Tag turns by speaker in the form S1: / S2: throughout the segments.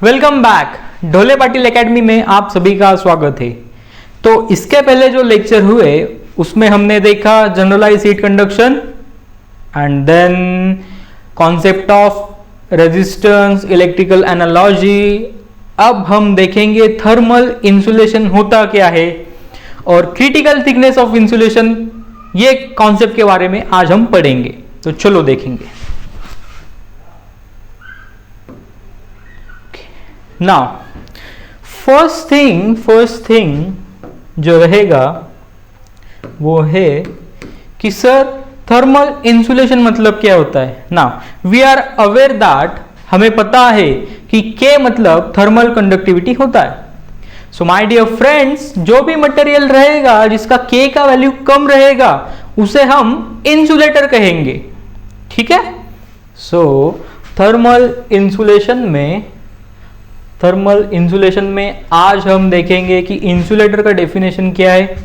S1: Welcome back. Dhole Patil academy में आप सभी का स्वागत है। तो इसके पहले जो लेक्चर हुए उसमें हमने देखा generalise heat conduction and then concept of resistance, electrical analogy. अब हम देखेंगे थर्मल इंसुलेशन होता क्या है और क्रिटिकल थिकनेस ऑफ इंसुलेशन, ये कॉन्सेप्ट के बारे में आज हम पढ़ेंगे। तो चलो देखेंगे। नाउ फर्स्ट थिंग जो रहेगा वो है कि सर थर्मल इंसुलेशन मतलब क्या होता है। Now we are aware that, हमें पता है कि के मतलब थर्मल कंडक्टिविटी होता है। सो माय डियर फ्रेंड्स, जो भी मटेरियल रहेगा जिसका के का वैल्यू कम रहेगा उसे हम इंसुलेटर कहेंगे, ठीक है। सो थर्मल इंसुलेशन में आज हम देखेंगे कि इंसुलेटर का डेफिनेशन क्या है,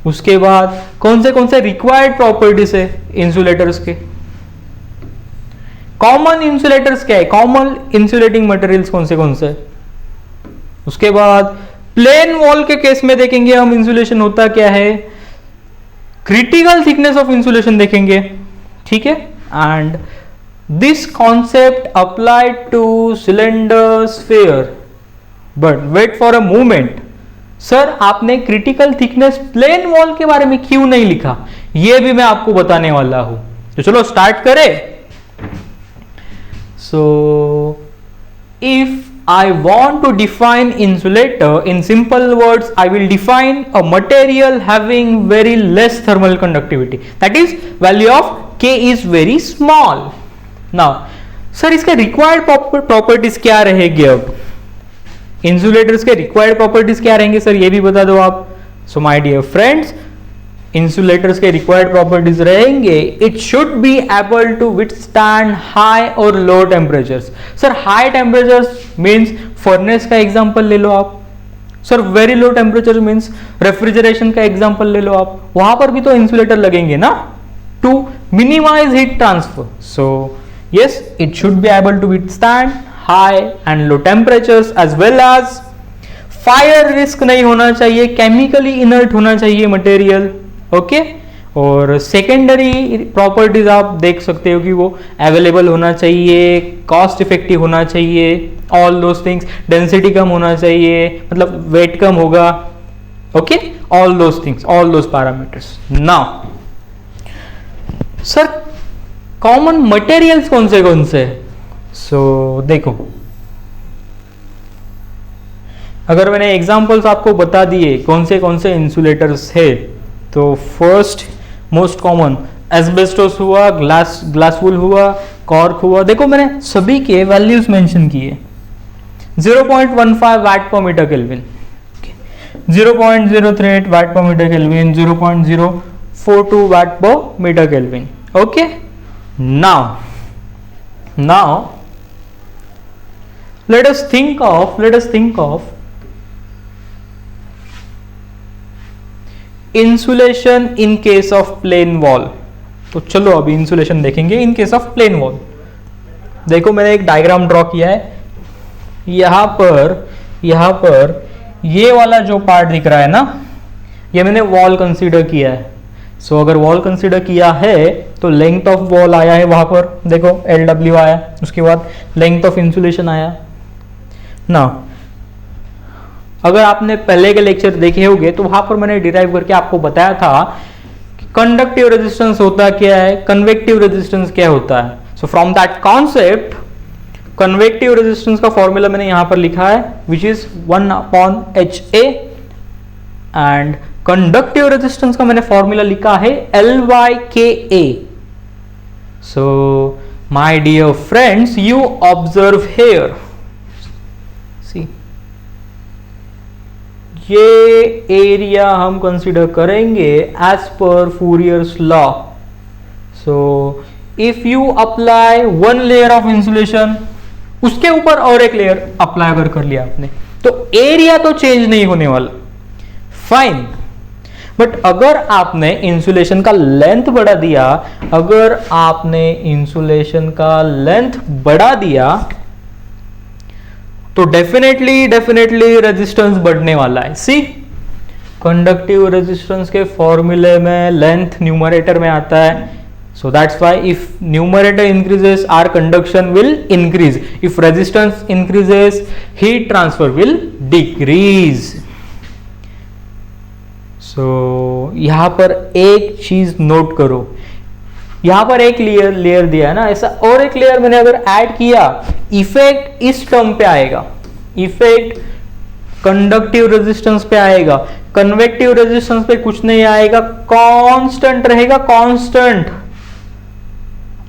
S1: उसके बाद कौन से रिक्वायर्ड प्रॉपर्टीज है इंसुलेटर्स के, कॉमन इंसुलेटर्स क्या है, कॉमन इंसुलेटिंग मटेरियल्स कौन से, उसके बाद प्लेन वॉल के केस में देखेंगे हम इंसुलेशन होता क्या है, क्रिटिकल थिकनेस ऑफ इंसुलेशन देखेंगे, ठीक है। And this concept applied to cylinder sphere, but wait for a moment, sir आपने क्रिटिकल थिकनेस प्लेन वॉल के बारे में क्यों नहीं लिखा, यह भी मैं आपको बताने वाला हूं। तो चलो स्टार्ट करें। So if I want to define insulator in simple words, I will define a material having very less thermal conductivity, that is value of K is very small. Now sir इसके required properties क्या रहेगी, अब insulators के required properties क्या रहेंगे sir, ये भी बता दो आप। So my dear friends, insulators के रिक्वायर्ड प्रॉपर्टीज रहेंगे, it should be able to withstand high और low temperatures. Sir high temperatures means furnace का एग्जांपल ले लो आप। Sir very low temperature means refrigeration का एग्जांपल ले लो आप, वहां पर भी तो इंसुलेटर लगेंगे ना, to minimise heat transfer. So yes, it should be able to withstand high and low temperatures as well as fire risk नहीं होना चाहिए, chemically inert होना चाहिए मटेरियल, ओके। और सेकेंडरी प्रॉपर्टीज आप देख सकते हो कि वो अवेलेबल होना चाहिए, कॉस्ट इफेक्टिव होना चाहिए, ऑल दोस थिंग्स, डेंसिटी कम होना चाहिए, मतलब वेट कम होगा, okay, all those things, all those parameters. Now sir common materials कौन से। सो देखो, अगर मैंने एग्जांपल्स आपको बता दिए कौन से इंसुलेटर्स है, तो फर्स्ट मोस्ट कॉमन एस्बेस्टोस हुआ, ग्लास वूल हुआ, कॉर्क हुआ। देखो मैंने सभी के वैल्यूज मेंशन किए, 0.15 वाट per metre kelvin, 0.038 watt per metre kelvin, 0.042 watt per metre kelvin, okay. Now let us think of insulation in case of plain wall। तो चलो अभी इंसुलेशन देखेंगे in case of plane wall. देखो मैंने एक diagram draw किया है, यहां पर ये वाला जो पार्ट दिख रहा है ना, ये मैंने वॉल कंसीडर किया है। सो अगर वॉल कंसीडर किया है तो लेंथ ऑफ वॉल आया है, वहां पर देखो LW आया, उसके बाद लेंथ ऑफ इंसुलेशन आया ना। अगर आपने पहले के लेक्चर देखे होंगे तो वहां पर मैंने डिराइव करके आपको बताया था कि कंडक्टिव रेजिस्टेंस होता क्या है, कन्वेक्टिव रेजिस्टेंस क्या होता है। So from that concept convective resistance का फॉर्मूला मैंने यहां पर लिखा है, which is 1/HA, and conductive resistance का मैंने फॉर्मूला लिखा है LYKA। So my dear friends, you observe here, see ये एरिया हम कंसीडर करेंगे as per Fourier's law. So if you apply one layer of insulation, उसके ऊपर और एक लेयर अप्लाई अगर कर लिया आपने, तो एरिया तो चेंज नहीं होने वाला, फाइन। बट अगर आपने इंसुलेशन का लेंथ बढ़ा दिया, तो डेफिनेटली रेजिस्टेंस बढ़ने वाला है। सी कंडक्टिव रेजिस्टेंस के फॉर्मूले में लेंथ न्यूमरेटर में आता है, so that's why if numerator increases our conduction will increase, if resistance increases heat transfer will decrease। so यहां पर एक चीज नोट करो, यहां पर एक लेयर दिया है ना ऐसा, और एक लेयर मैंने अगर ऐड किया, इफेक्ट इस टर्म पे आएगा, इफेक्ट कंडक्टिव रेजिस्टेंस पे आएगा, कन्वेक्टिव रेजिस्टेंस पे कुछ नहीं आएगा, कांस्टेंट रहेगा, कांस्टेंट।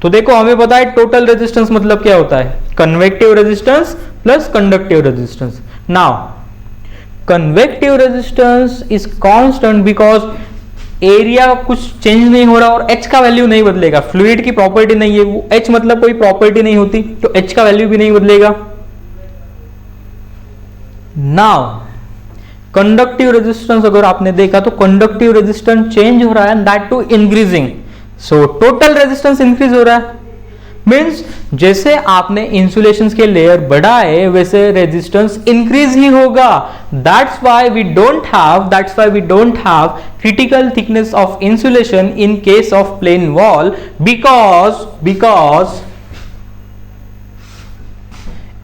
S1: तो देखो हमें पता है टोटल रेजिस्टेंस मतलब क्या होता है, convective resistance plus conductive resistance. Now convective resistance is constant because area कुछ चेंज नहीं हो रहा और एच का वैल्यू नहीं बदलेगा, फ्लूइड की प्रॉपर्टी नहीं है वो, एच मतलब कोई प्रॉपर्टी नहीं होती तो एच का वैल्यू भी नहीं बदलेगा। नाउ कंडक्टिव रेजिस्टेंस अगर आपने देखा तो कंडक्टिव रेजिस्टेंस चेंज हो रहा है, that to increasing, so total resistance increase हो रहा है। मींस जैसे आपने इंसुलेशन के लेयर बढ़ाए वैसे रेजिस्टेंस इंक्रीज ही होगा। That's why we don't have critical thickness of insulation in case of plane wall, because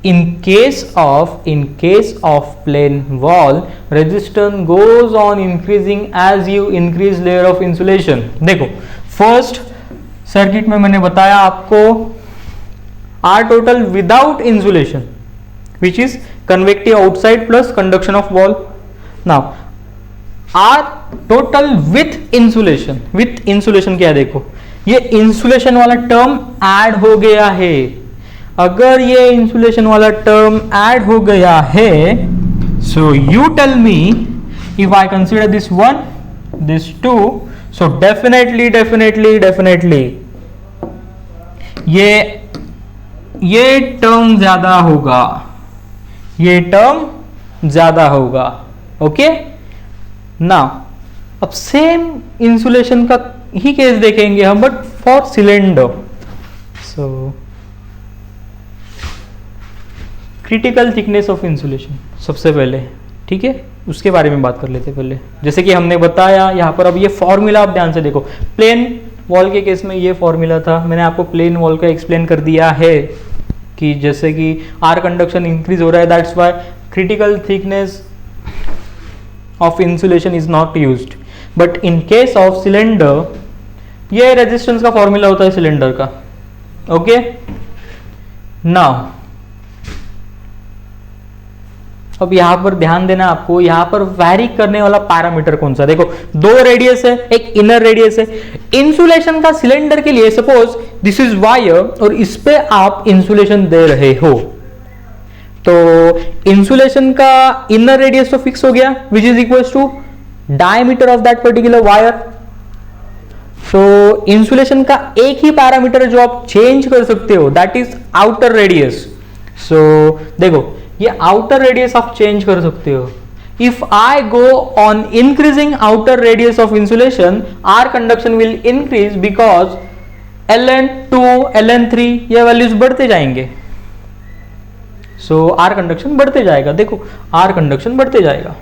S1: in case of plain wall resistance goes on increasing as you increase layer of insulation। देखो first circuit में मैंने बताया आपको R total without insulation which is convective outside plus conduction of wall। now R total with insulation क्या है, देखो ये insulation वाला टर्म ऐड हो गया है। अगर ये इंसुलेशन वाला टर्म ऐड हो गया है, so you tell me if I consider this one this two, so definitely ये टर्म ज्यादा होगा, ये टर्म ज्यादा होगा। ओके नाउ अब सेम इंसुलेशन का ही केस देखेंगे हम, but for cylinder. So critical thickness of insulation सबसे पहले, ठीक है, उसके बारे में बात कर लेते पहले। जैसे कि हमने बताया यहाँ पर, अब ये फॉर्मूला आप ध्यान से देखो, प्लेन वॉल के केस में ये फॉर्मूला था, मैंने आपको प्लेन वॉल का एक्सप्लेन कर दिया है कि जैसे कि आर कंडक्शन इंक्रीज हो रहा है, that's why critical thickness of insulation is not used. But in case of cylinder ये रेजिस्टेंस का फॉर्मूला होता है सिलेंडर का। ओके नाउ अब यहां पर ध्यान देना आपको, यहां पर वैरी करने वाला पैरामीटर कौन सा, देखो दो रेडियस है, एक इनर रेडियस है इंसुलेशन का सिलेंडर के लिए। सपोज दिस इज वायर और इस पे आप इंसुलेशन दे रहे हो, तो इंसुलेशन का इनर रेडियस तो फिक्स हो गया which is equal to diameter of that particular wire. तो इंसुलेशन का एक ही पैरामीटर जो आप चेंज कर सकते हो that is outer radius. So देखो ये आउटर रेडियस आप चेंज कर सकते हो। If I go on increasing outer radius of insulation, R conduction will increase because Ln2 Ln3 ये वैल्यूज बढ़ते जाएंगे। सो आर कंडक्शन बढ़ते जाएगा, देखो आर कंडक्शन बढ़ते जाएगा।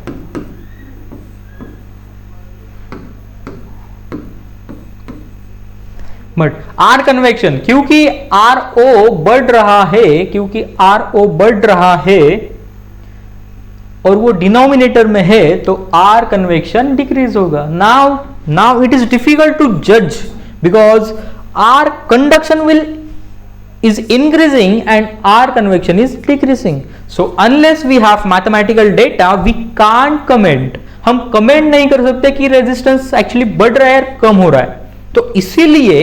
S1: बट आर कन्वेक्शन, क्योंकि आर ओ बढ़ रहा है और वो डिनोमिनेटर में है तो आर कन्वेक्शन डिक्रीज होगा। Now it is difficult to जज because R conduction will is increasing and R convection is decreasing. So unless we have mathematical data we can't comment। हम कमेंट नहीं कर सकते कि रेजिस्टेंस एक्चुअली बढ़ रहा है कम हो रहा है। तो इसीलिए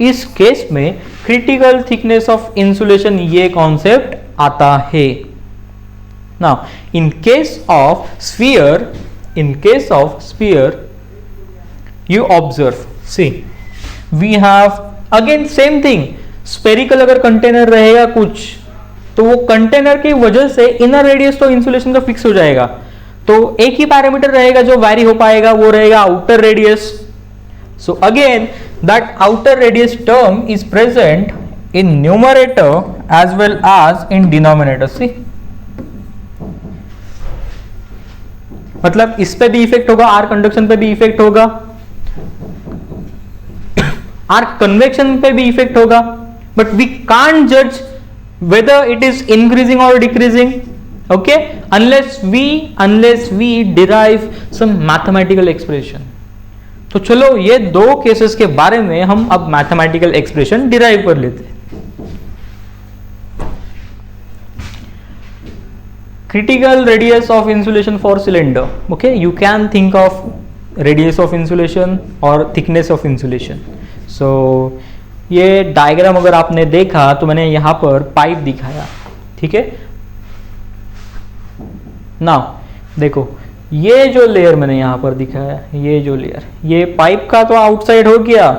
S1: इस केस में क्रिटिकल थिकनेस ऑफ इंसुलेशन ये कॉन्सेप्ट आता है। Now in case of sphere you observe, see we have again same thing, spherical अगर कंटेनर रहेगा कुछ तो वो कंटेनर की वजह से इनर रेडियस तो इंसुलेशन का फिक्स हो जाएगा, तो एक ही पैरामीटर रहेगा जो वैरी हो पाएगा, वो रहेगा outer radius. So again that outer radius term is present in numerator as well as in denominator. See, मतलब इस पे भी इफेक्ट होगा, आर कंडक्शन पे भी इफेक्ट होगा, आर कन्वेक्शन पे भी इफेक्ट होगा, बट वी कांट जज whether it is increasing or decreasing, okay, unless we derive some mathematical expression. तो चलो ये दो केसेस के बारे में हम अब मैथमेटिकल एक्सप्रेशन डिराइव कर लेते हैं. Critical radius of insulation for cylinder. Okay, you can think of radius of insulation or thickness of insulation. So ये डायग्राम अगर आपने देखा तो मैंने यहाँ पर पाइप दिखाया, ठीक है ना. देखो ये जो लेयर मैंने यहाँ पर दिखाया, ये जो लेयर, ये पाइप का तो आउटसाइड हो गया,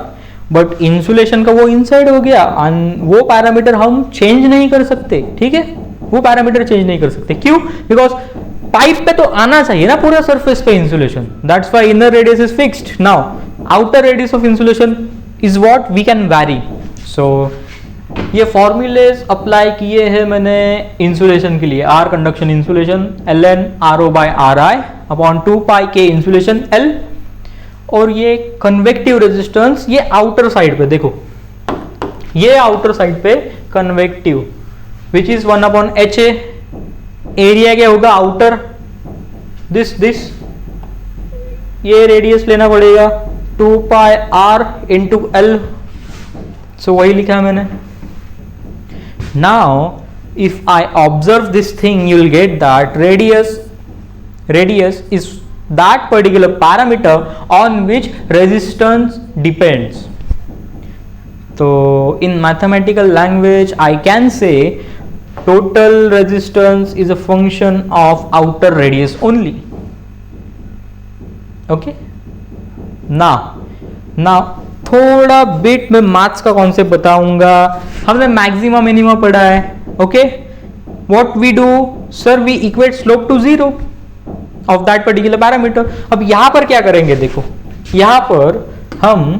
S1: बट इंसुलेशन का वो इनसाइड हो गया. वो पैरामीटर हम चेंज नहीं कर सकते, ठीक है, वो पैरामीटर चेंज नहीं कर सकते. क्यों? बिकॉज पाइप पे तो आना चाहिए ना पूरा सरफेस पे insulation. That's why inner radius is fixed. Now outer radius of insulation is what we can vary. So ये फॉर्मूलेज अप्लाई किए हैं मैंने इंसुलेशन के लिए. R conduction insulation ln RO by RI upon 2 pi के insulation L, और ये convective resistance ये आउटर साइड पे, देखो ये आउटर साइड पे convective which is 1 upon HA. Area क्या होगा आउटर, दिस ये रेडियस लेना पड़ेगा 2 पाई R इंटू L. सो वही लिखा है मैंने. Now if I observe this thing you will get that radius is that particular parameter on which resistance depends. So in mathematical language I can say total resistance is a function of outer radius only. Okay, now थोड़ा bit में maths का concept बताऊंगा. हमने maxima minima पढ़ा है. Okay, what we do sir, we equate slope to zero of that particular parameter. अब यहां पर क्या करेंगे, देखो यहां पर हम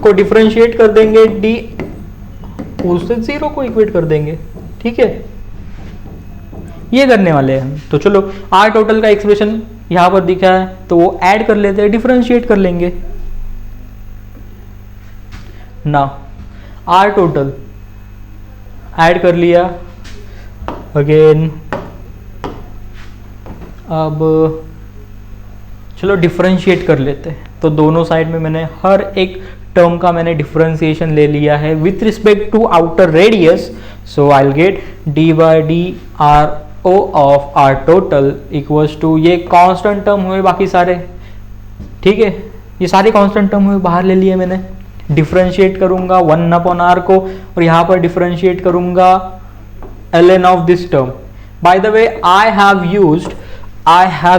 S1: को डिफरेंशिएट कर देंगे, डी उससे जीरो को इक्वेट कर देंगे, ठीक है, ये करने वाले हैं हम. तो चलो आर टोटल का एक्सप्रेशन यहां पर दिखा है तो वो ऐड कर लेते हैं, डिफरेंशिएट कर लेंगे. ना आर टोटल ऐड कर लिया अगेन. अब चलो डिफरेंशिएट कर लेते हैं. तो दोनों साइड में मैंने हर एक टर्म का मैंने डिफरेंशिएशन ले लिया है with respect to outer radius. So I will get d by d R O of R total equals to, ये कांस्टेंट टर्म हुए बाकी सारे, ठीक है, ये सारे कांस्टेंट टर्म हुए, बाहर ले लिए मैंने. डिफरेंशिएट करूंगा 1 अपॉन आर को, और यहां पर डिफरेंशिएट करूंगा ln of this term. By the way I have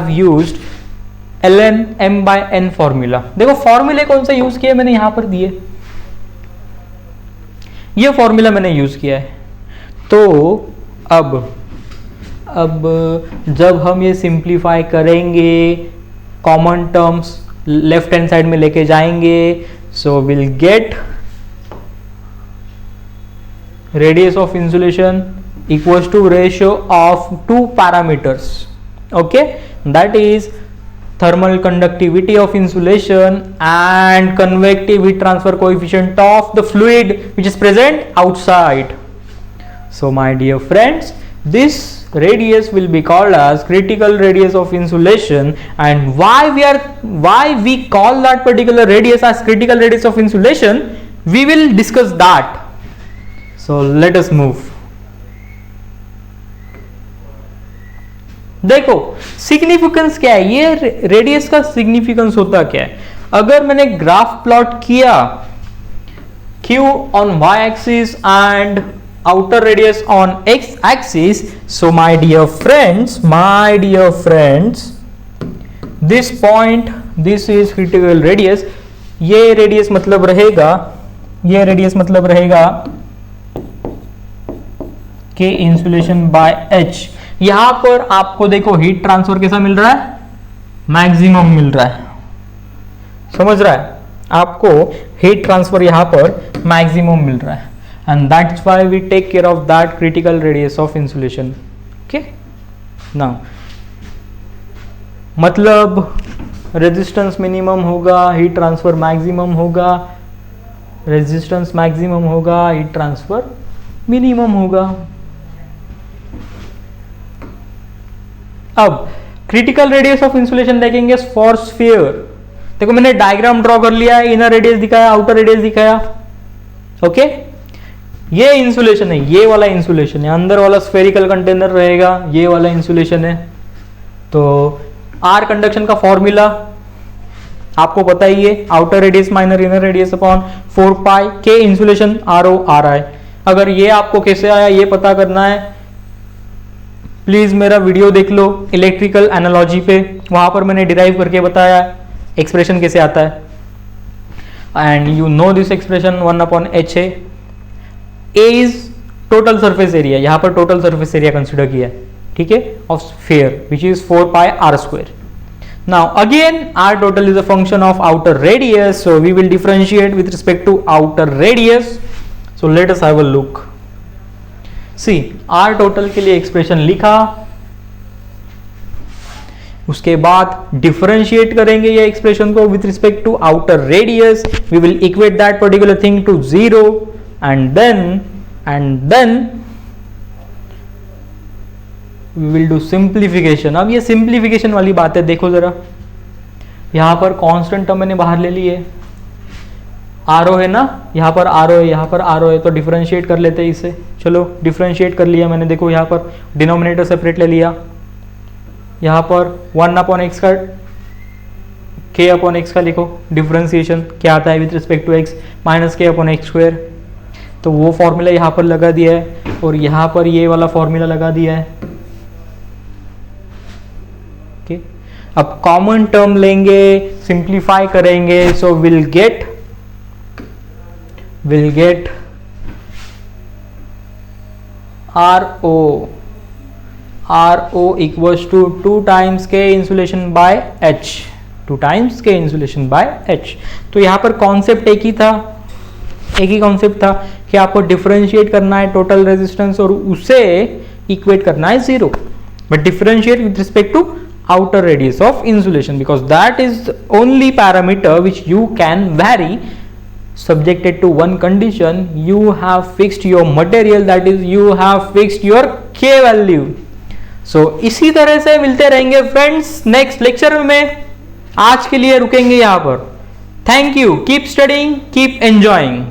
S1: used ln m by n formula. देखो फॉर्मूले कौन सा यूज किया मैंने, यहां पर दिए, ये फॉर्मूला मैंने यूज किया है. तो अब जब हम ये सिंप्लीफाई करेंगे, common terms left hand side में लेके जाएंगे, so we'll get radius of insulation equals to ratio of two parameters. Okay, that is thermal conductivity of insulation and convective heat transfer coefficient of the fluid which is present outside. So my dear friends, this radius will be called as critical radius of insulation. And why we call that particular radius as critical radius of insulation, we will discuss that. So let us move. देखो significance क्या है, ये radius का significance होता क्या है. अगर मैंने ग्राफ प्लॉट किया Q on y axis and outer radius on x axis, so my dear friends, this point, this is critical radius. ये रेडियस मतलब रहेगा के इंसुलेशन बाय h. यहां पर आपको देखो हीट ट्रांसफर कैसा मिल रहा है, मैक्सिमम मिल रहा है. समझ रहा है? आपको हीट ट्रांसफर यहाँ पर मैक्सिमम मिल रहा है, and that's why we take care of that critical radius of insulation. Okay, now मतलब रेजिस्टेंस मिनिमम होगा, हीट ट्रांसफर मैक्सिमम होगा, रेजिस्टेंस मैक्सिमम होगा, हीट ट्रांसफर मिनिमम होगा. अब क्रिटिकल रेडियस ऑफ इंसुलेशन देखेंगे फॉर स्फीयर. देखो मैंने डायग्राम ड्रॉ कर लिया है, इनर रेडियस दिखाया, आउटर रेडियस दिखाया. ओके, ये इंसुलेशन है, ये वाला इंसुलेशन है, अंदर वाला स्फेरिकल कंटेनर रहेगा, ये वाला इंसुलेशन है. तो आर कंडक्शन का फॉर्मूला आपको पता ही है, outer radius minus inner radius upon 4 pi के insulation R O R I. अगर ये आपको कैसे आया ये पता करना है, प्लीज मेरा वीडियो देख लो इलेक्ट्रिकल एनालॉजी पे, वहां पर मैंने डिराइव करके बताया एक्सप्रेशन कैसे आता है. And you know this expression 1/HA. A is total surface area, यहां पर टोटल सरफेस एरिया कंसिडर किया है, ठीक है, of sphere which is 4 pi R square. Now again R total is a function of outer radius, so we will differentiate with respect to outer radius. So let us have a look. See, R total के लिए expression लिखा, उसके बाद differentiate करेंगे ये expression को with respect to outer radius. We will equate that particular thing to 0 and then we will do simplification. अब ये सिंप्लीफिकेशन वाली बात है, देखो जरा, यहाँ पर कांस्टेंट टर्म मैंने बाहर ले ली है, आर ओ है ना, यहाँ पर आर ओ है, यहाँ पर आर ओ है, तो डिफरेंशिएट कर लेते हैं इसे. चलो डिफरेंशिएट कर लिया मैंने, देखो यहाँ पर डिनोमिनेटर सेपरेट ले लिया, यहाँ पर 1/x का k/x का लिखो, डिफरेंशिएशन क्या आता है with respect to x, minus k/x². तो वो फॉर्मूला यहाँ पर लगा दिया है, और यहाँ पर ये वाला फॉर्मूला लगा दिया है. अब कॉमन टर्म लेंगे, सिंप्लीफाई करेंगे, so will get R O equals to 2 times k insulation by h, 2 times k insulation by h. तो यहाँ पर कॉन्सेप्ट एक ही कॉन्सेप्ट था कि आपको डिफरेंशिएट करना है टोटल रेजिस्टेंस और उसे इक्वेट करना है 0, but differentiate with respect to outer radius of insulation, because that is the only parameter which you can vary subjected to one condition. You have fixed your material, that is you have fixed your k value. So इसी तरह से मिलते रहेंगे friends next lecture में. आज के लिए रुकेंगे यहाँ पर. Thank you, keep studying, keep enjoying.